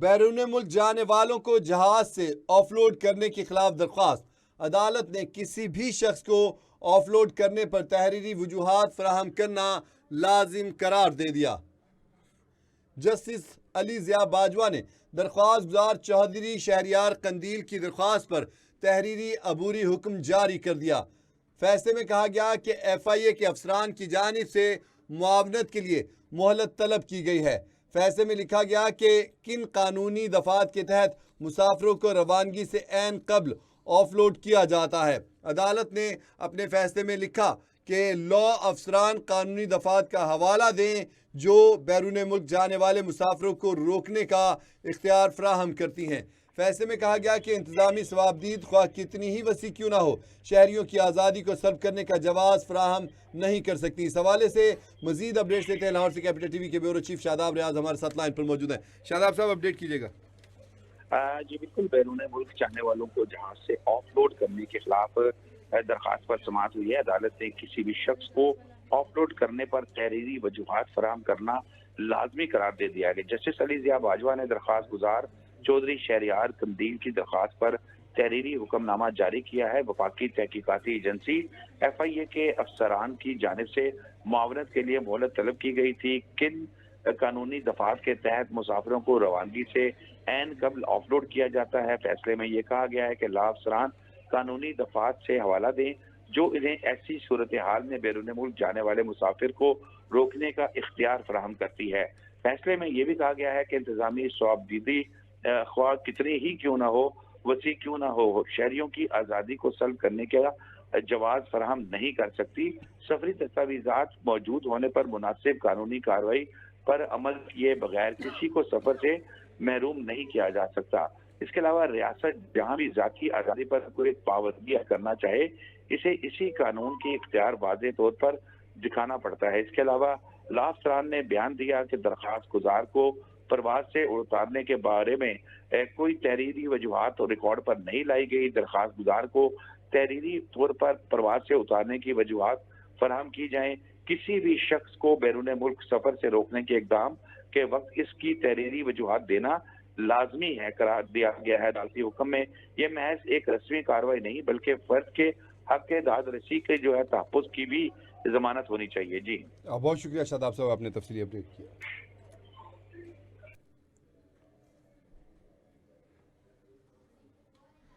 بیرون ملک جانے والوں کو جہاز سے آف لوڈ کرنے کے خلاف درخواست۔ عدالت نے کسی بھی شخص کو آف لوڈ کرنے پر تحریری وجوہات فراہم کرنا لازم قرار دے دیا۔ جسٹس علی ضیاء باجوہ نے درخواست گزار چودھری شہریار قندیل کی درخواست پر تحریری عبوری حکم جاری کر دیا۔ فیصلے میں کہا گیا کہ ایف آئی اے کے افسران کی جانب سے معاونت کے لیے مہلت طلب کی گئی ہے۔ فیصلے میں لکھا گیا کہ کن قانونی دفعات کے تحت مسافروں کو روانگی سے عین قبل آف لوڈ کیا جاتا ہے۔ عدالت نے اپنے فیصلے میں لکھا کہ لاء افسران قانونی دفعات کا حوالہ دیں جو بیرون ملک جانے والے مسافروں کو روکنے کا اختیار فراہم کرتی ہیں۔ فیصلے میں کہا گیا کہ انتظامی ثوابدید خواہ کتنی ہی وسیع کیوں نہ ہو شہریوں کی آزادی کو سلب کرنے کا جواز فراہم نہیں کر سکتی۔ اس حوالے سے مزید اپڈیٹس لیتے ہیں لاہور سے کیپٹل ٹی وی کے بیورو چیف شاداب ریاض ہمارے ساتھ لائن پر موجود ہیں۔ شاداب صاحب اپڈیٹ کیجیے گا۔ جی بالکل، بیرون ملک جانے والوں کو جہاز سے آف لوڈ کرنے کے خلاف درخواست پر سماعت ہوئی ہے۔ عدالت نے کسی بھی شخص کو آف لوڈ کرنے پر تحریری وجوہات فراہم کرنا لازمی قرار دے دیا ہے۔ جسٹس علی ضیاء باجوہ نے درخواست گزار چودھری شہریار قندیل کی درخواست پر تحریری حکم نامہ جاری کیا ہے۔ وفاقی تحقیقاتی ایجنسی ایف آئی اے کے افسران کی جانب سے معاونت کے لیے مہلت طلب کی گئی تھی۔ کن قانونی دفعات کے تحت مسافروں کو روانگی سے عین قبل آف لوڈ کیا جاتا ہے؟ فیصلے میں یہ کہا گیا ہے کہ لاء افسران قانونی دفعات سے حوالہ دیں جو انہیں ایسی صورتحال میں بیرون ملک جانے والے مسافر کو روکنے کا اختیار فراہم کرتی ہے۔ فیصلے میں یہ بھی کہا گیا ہے کہ انتظامی ثوابدیدی خواہ کتنی ہی کیوں نہ ہو، وسیع کیوں نہ ہو، شہریوں کی آزادی کو سلب کرنے کا جواز فراہم نہیں کر سکتی۔ سفری دستاویزات موجود ہونے پر مناسب قانونی کارروائی پر عمل کیے بغیر کسی کو سفر سے محروم نہیں کیا جا سکتا۔ اس کے علاوہ ریاست جہاں بھی ذاتی آزادی پر کوئی پابندی کرنا چاہے اسے اسی قانون کی اختیار واضح طور پر دکھانا پڑتا ہے۔ اس کے علاوہ لاء افسران نے بیان دیا کہ درخواست گزار کو پرواز سے اتارنے کے بارے میں کوئی تحریری وجوہات ریکارڈ پر نہیں لائی گئی۔ درخواست گزار کو تحریری طور پر پرواز سے اتارنے کی وجوہات فراہم کی جائیں۔ کسی بھی شخص کو بیرون ملک سفر سے روکنے کے اقدام کے وقت اس کی تحریری وجوہات دینا لازمی ہے قرار دیا گیا ہے عدالتی حکم میں۔ یہ محض ایک رسمی کارروائی نہیں بلکہ فرد کے حق داد رسی کے تحفظ کی بھی ضمانت ہونی چاہیے۔ جی بہت شکریہ شاداب صاحب، آپ نے تفصیلی اپڈیٹ کیا۔